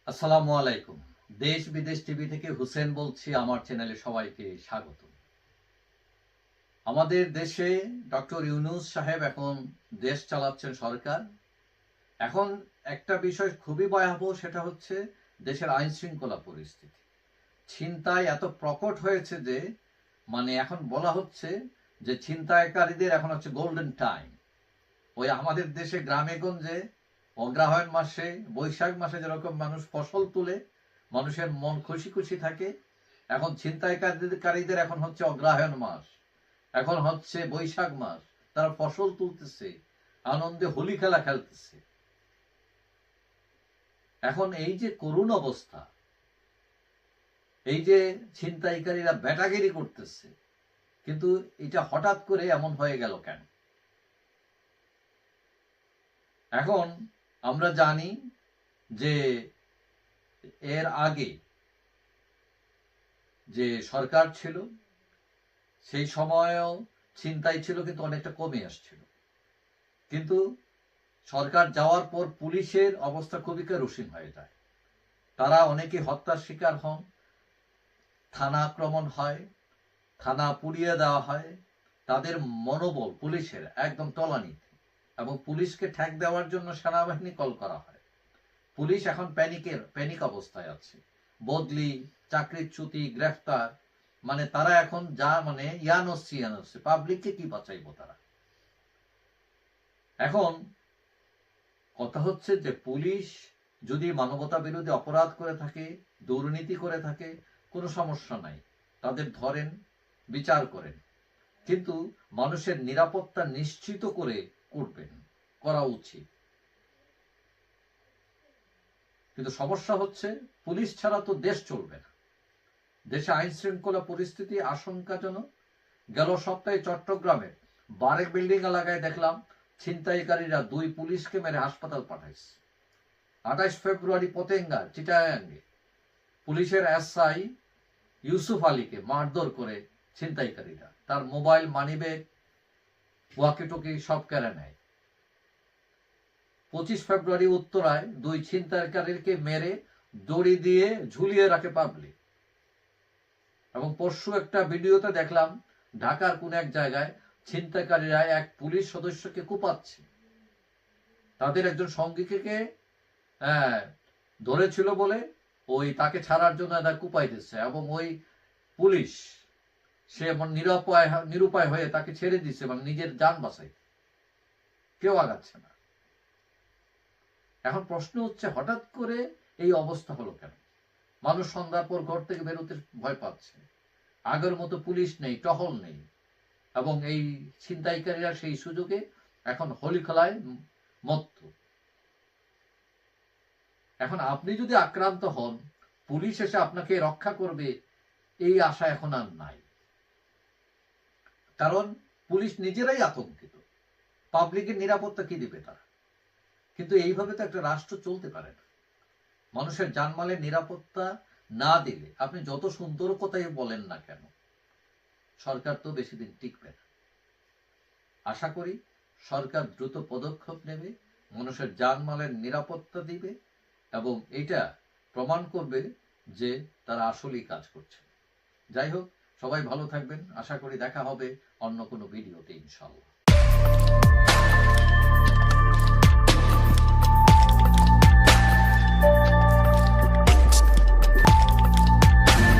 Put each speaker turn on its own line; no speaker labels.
আসসালামু আলাইকুম। দেশ বিদেশ টিভি থেকে হুসেন বলছি। আমার চ্যানেলে সবাইকে স্বাগত। আমাদের দেশে ডক্টর ইউনূস সাহেব এখন দেশ চালাচ্ছেন সরকার। এখন একটা বিষয় খুবই ভয়াবহ, সেটা হচ্ছে দেশের আইন শৃঙ্খলা পরিস্থিতি। ছিনতাই এত প্রকট হয়েছে যে এখন বলা হচ্ছে যে ছিনতাইকারীদের এখন হচ্ছে গোল্ডেন টাইম। ওই আমাদের দেশে গ্রামে গঞ্জে অগ্রহায়ণ মাসে, বৈশাখ মাসে যেরকম মানুষ ফসল তুলে মানুষের মন খুশি খুশি থাকে, এখন ছিনতাইকারীদের এখন হচ্ছে অগ্রহায়ণ মাস, এখন হচ্ছে বৈশাখ মাস। তারা ফসল তুলতেছে, আনন্দে হোলি খেলা খেলতেছে। এখন এই যে করুণ অবস্থা, এই যে ছিনতাইকারীরা ব্যাটাগিরি করতেছে, কিন্তু এটা হঠাৎ করে এমন হয়ে গেল কেন? এখন আমরা জানি যে এর আগে যে সরকার ছিল সেই সময়েও ছিনতাই ছিল, কিন্তু অনেকটা কমে আসছিল। কিন্তু সরকার যাওয়ার পর পুলিশের অবস্থা খুবই কেরোসিন হয়ে যায়। তারা অনেকে হত্যার শিকার হন, থানা আক্রমণ হয়, থানা পুড়িয়ে দেওয়া হয়। তাদের মনোবল পুলিশের একদম তলানিতে, এবং পুলিশকে ঠেক দেওয়ার জন্য সেনাবাহিনী কল করা হয়। পুলিশ এখন প্যানিক অবস্থায় আছে। বদলি, চাকরিচ্যুতি, গ্রেফতার, তারা এখন যা ইয়ানসি পাবলিককে কি বাঁচাইবো তারা। এখন কথা হচ্ছে যে পুলিশ যদি মানবতা বিরোধী অপরাধ করে থাকে, দুর্নীতি করে থাকে, কোনো সমস্যা নাই, তাদের ধরেন, বিচার করেন, কিন্তু মানুষের নিরাপত্তা নিশ্চিত করে করবেন, করা উচিত। কিন্তু সমস্যা হচ্ছে পুলিশ ছাড়া তো দেশ চলবে না। দেশে আইন শৃঙ্খলা পরিস্থিতি আশঙ্কাজনক। গেল সপ্তাহে চট্টগ্রামে বারেক বিল্ডিং এলাকায় দেখলাম ছিনতাইকারীরা 2 পুলিশকে মেরে হাসপাতাল পাঠাইছে। 28 ফেব্রুয়ারি পতেঙ্গা, চিটাগাঙ্গে পুলিশের এসআই ইউসুফ আলীকে মারধর করে ছিনতাইকারীরা, তার মোবাইল, মানিব্যাগ, ওয়াকিটকি সব কেড়ে নেয়। 25 ফেব্রুয়ারি উত্তরায় 2 ছিনতাইকারীকে মেরে দড়ি দিয়ে ঝুলিয়ে রাখে পাবলিক। এবং পরশু একটা ভিডিওতে দেখলাম ঢাকার কোন এক জায়গায় ছিনতাইকারীরা এক পুলিশ সদস্যকে কুপাচ্ছে। তাদের একজন সঙ্গীকে ধরেছিল বলে তাকে ছাড়ার জন্য এরা কুপাই দিচ্ছে, এবং ওই পুলিশ সে নিরুপায় হয়ে তাকে ছেড়ে দিচ্ছে, নিজের জান বাঁচাই, কেউ আগাচ্ছে না। এখন প্রশ্ন হচ্ছে হঠাৎ করে এই অবস্থা হলো কেন? মানুষ সন্ধ্যার পর ঘর থেকে বেরোতে ভয় পাচ্ছে। আগের মতো পুলিশ নেই, টহল নেই, এবং এই ছিনতাইকারীরা সেই সুযোগে এখন হোলি খেলায় মত্ত। এখন আপনি যদি আক্রান্ত হন, পুলিশ এসে আপনাকে রক্ষা করবে এই আশা এখন আর নাই। কারণ পুলিশ নিজেরাই আতঙ্কিত। পাবলিকের নিরাপত্তা কি দিবে তারা? কিন্তু এইভাবে তো একটা রাষ্ট্র চলতে পারে না। মানুষের জানমালের নিরাপত্তা না দিলে আপনি যত সুন্দর কথাই বলেন না কেন, সরকার তো বেশি দিন টিকবে না। আশা করি সরকার দ্রুত পদক্ষেপ নেবে, মানুষের জানমালের নিরাপত্তা দিবে, এবং এটা প্রমাণ করবে যে তারা আসলেই কাজ করছে। যাই হোক, সবাই ভালো থাকবেন। আশা করি দেখা হবে অন্য কোনো ভিডিওতে, ইনশাআল্লাহ।